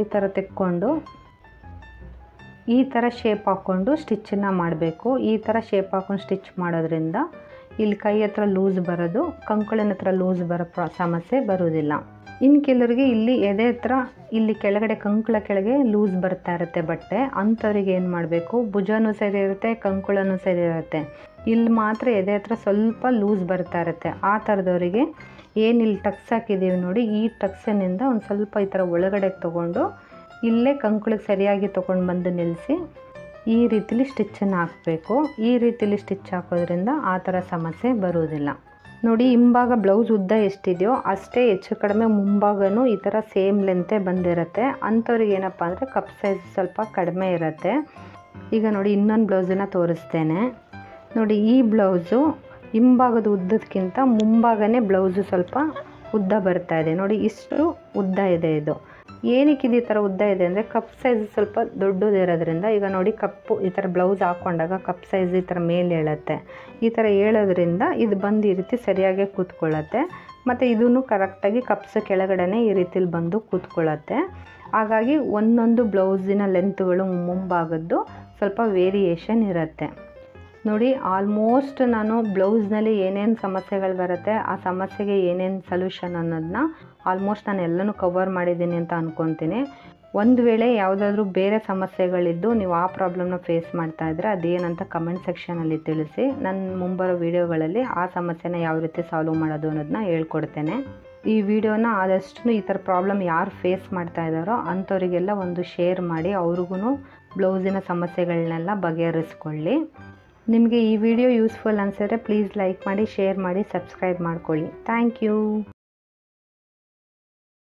ಈ ಥರ ತೆಕ್ಕೊಂಡು ಈ ಥರ ಶೇಪ್ ಹಾಕ್ಕೊಂಡು ಸ್ಟಿಚ್ಚನ್ನು ಮಾಡಬೇಕು. ಈ ಥರ ಶೇಪ್ ಹಾಕ್ಕೊಂಡು ಸ್ಟಿಚ್ ಮಾಡೋದ್ರಿಂದ ಇಲ್ಲಿ ಕೈ ಹತ್ರ ಲೂಸ್ ಬರೋದು, ಕಂಕುಳಿನ ಹತ್ರ ಲೂಸ್ ಬರೋ ಸಮಸ್ಯೆ ಬರೋದಿಲ್ಲ. ಇನ್ನು ಕೆಲವರಿಗೆ ಇಲ್ಲಿ ಎದೆ ಹತ್ರ ಇಲ್ಲಿ ಕೆಳಗಡೆ ಕಂಕುಳ ಕೆಳಗೆ ಲೂಸ್ ಬರ್ತಾ ಇರುತ್ತೆ ಬಟ್ಟೆ. ಅಂಥವ್ರಿಗೆ ಏನು ಮಾಡಬೇಕು, ಭುಜನೂ ಸರಿ ಇರುತ್ತೆ, ಕಂಕುಳನೂ ಸರಿ ಇರುತ್ತೆ, ಇಲ್ಲಿ ಮಾತ್ರ ಎದೆ ಹತ್ರ ಸ್ವಲ್ಪ ಲೂಸ್ ಬರ್ತಾ ಇರುತ್ತೆ. ಆ ಥರದವರಿಗೆ ಏನು ಇಲ್ಲಿ ಟಕ್ಸ್ ಹಾಕಿದ್ದೀವಿ ನೋಡಿ, ಈ ಟಕ್ಸಿನಿಂದ ಒಂದು ಸ್ವಲ್ಪ ಈ ಥರ ಒಳಗಡೆ ತೊಗೊಂಡು ಇಲ್ಲೇ ಕಂಕುಳಿಗೆ ಸರಿಯಾಗಿ ತೊಗೊಂಡು ಬಂದು ನಿಲ್ಲಿಸಿ ಈ ರೀತಿಲಿ ಸ್ಟಿಚ್ಚನ್ನು ಹಾಕಬೇಕು. ಈ ರೀತಿಲಿ ಸ್ಟಿಚ್ ಹಾಕೋದ್ರಿಂದ ಆ ಥರ ಸಮಸ್ಯೆ ಬರುವುದಿಲ್ಲ. ನೋಡಿ ಹಿಂಭಾಗ ಬ್ಲೌಸ್ ಉದ್ದ ಎಷ್ಟಿದೆಯೋ ಅಷ್ಟೇ ಹೆಚ್ಚು ಕಡಿಮೆ ಮುಂಭಾಗನೂ ಈ ಥರ ಸೇಮ್ ಲೆಂತೆ ಬಂದಿರುತ್ತೆ. ಅಂಥವ್ರಿಗೆ ಏನಪ್ಪ ಅಂದರೆ ಕಪ್ ಸೈಜ್ ಸ್ವಲ್ಪ ಕಡಿಮೆ ಇರುತ್ತೆ. ಈಗ ನೋಡಿ ಇನ್ನೊಂದು ಬ್ಲೌಸನ್ನು ತೋರಿಸ್ತೇನೆ. ನೋಡಿ ಈ ಬ್ಲೌಸು ಹಿಂಭಾಗದ ಉದ್ದದಕ್ಕಿಂತ ಮುಂಭಾಗನೇ ಬ್ಲೌಸು ಸ್ವಲ್ಪ ಉದ್ದ ಬರ್ತಾ ಇದೆ. ನೋಡಿ ಇಷ್ಟು ಉದ್ದ ಇದೆ. ಇದು ಏನಕ್ಕೆ ಈ ಥರ ಉದ್ದ ಇದೆ ಅಂದರೆ ಕಪ್ ಸೈಜ್ ಸ್ವಲ್ಪ ದೊಡ್ಡದಿರೋದ್ರಿಂದ. ಈಗ ನೋಡಿ ಕಪ್ಪು ಈ ಥರ ಬ್ಲೌಸ್ ಹಾಕ್ಕೊಂಡಾಗ ಕಪ್ ಸೈಜ್ ಈ ಥರ ಮೇಲೆ ಹೇಳುತ್ತೆ. ಈ ಥರ ಹೇಳೋದ್ರಿಂದ ಇದು ಬಂದು ಈ ರೀತಿ ಸರಿಯಾಗಿ ಕೂತ್ಕೊಳ್ಳುತ್ತೆ. ಮತ್ತು ಇದೂ ಕರೆಕ್ಟಾಗಿ ಕಪ್ಸ್ ಕೆಳಗಡೆ ಈ ರೀತಿಲಿ ಬಂದು ಕೂತ್ಕೊಳ್ಳುತ್ತೆ. ಹಾಗಾಗಿ ಒಂದೊಂದು ಬ್ಲೌಸಿನ ಲೆಂತ್ಗಳು ಮುಂಭಾಗದ್ದು ಸ್ವಲ್ಪ ವೇರಿಯೇಷನ್ ಇರುತ್ತೆ. ನೋಡಿ ಆಲ್ಮೋಸ್ಟ್ ನಾನು ಬ್ಲೌಸ್ನಲ್ಲಿ ಏನೇನು ಸಮಸ್ಯೆಗಳು ಬರುತ್ತೆ, ಆ ಸಮಸ್ಯೆಗೆ ಏನೇನು ಸೊಲ್ಯೂಷನ್ ಅನ್ನೋದನ್ನ ಆಲ್ಮೋಸ್ಟ್ ನಾನು ಎಲ್ಲನೂ ಕವರ್ ಮಾಡಿದ್ದೀನಿ ಅಂತ ಅಂದ್ಕೊತೀನಿ. ಒಂದು ವೇಳೆ ಯಾವುದಾದ್ರೂ ಬೇರೆ ಸಮಸ್ಯೆಗಳಿದ್ದು ನೀವು ಆ ಪ್ರಾಬ್ಲಮ್ನ ಫೇಸ್ ಮಾಡ್ತಾ ಇದ್ದರೆ ಅದೇನಂತ ಕಮೆಂಟ್ ಸೆಕ್ಷನಲ್ಲಿ ತಿಳಿಸಿ. ನನ್ನ ಮುಂಬರೋ ವೀಡಿಯೋಗಳಲ್ಲಿ ಆ ಸಮಸ್ಯೆನ ಯಾವ ರೀತಿ ಸಾಲ್ವ್ ಮಾಡೋದು ಅನ್ನೋದನ್ನ ಹೇಳ್ಕೊಡ್ತೇನೆ. ಈ ವಿಡಿಯೋನ ಆದಷ್ಟು ಈ ಥರ ಪ್ರಾಬ್ಲಮ್ ಯಾರು ಫೇಸ್ ಮಾಡ್ತಾ ಇದ್ದಾರೋ ಅಂಥವರಿಗೆಲ್ಲ ಒಂದು ಶೇರ್ ಮಾಡಿ ಅವ್ರಿಗೂ ಬ್ಲೌಸಿನ ಸಮಸ್ಯೆಗಳನ್ನೆಲ್ಲ ಬಗೆಹರಿಸ್ಕೊಳ್ಳಿ. ನಿಮಗೆ ಈ ವಿಡಿಯೋ ಯೂಸ್ಫುಲ್ ಅನಿಸಿದ್ರೆ ಪ್ಲೀಸ್ ಲೈಕ್ ಮಾಡಿ, ಶೇರ್ ಮಾಡಿ, ಸಬ್ಸ್ಕ್ರೈಬ್ ಮಾಡ್ಕೊಳ್ಳಿ. Thank you.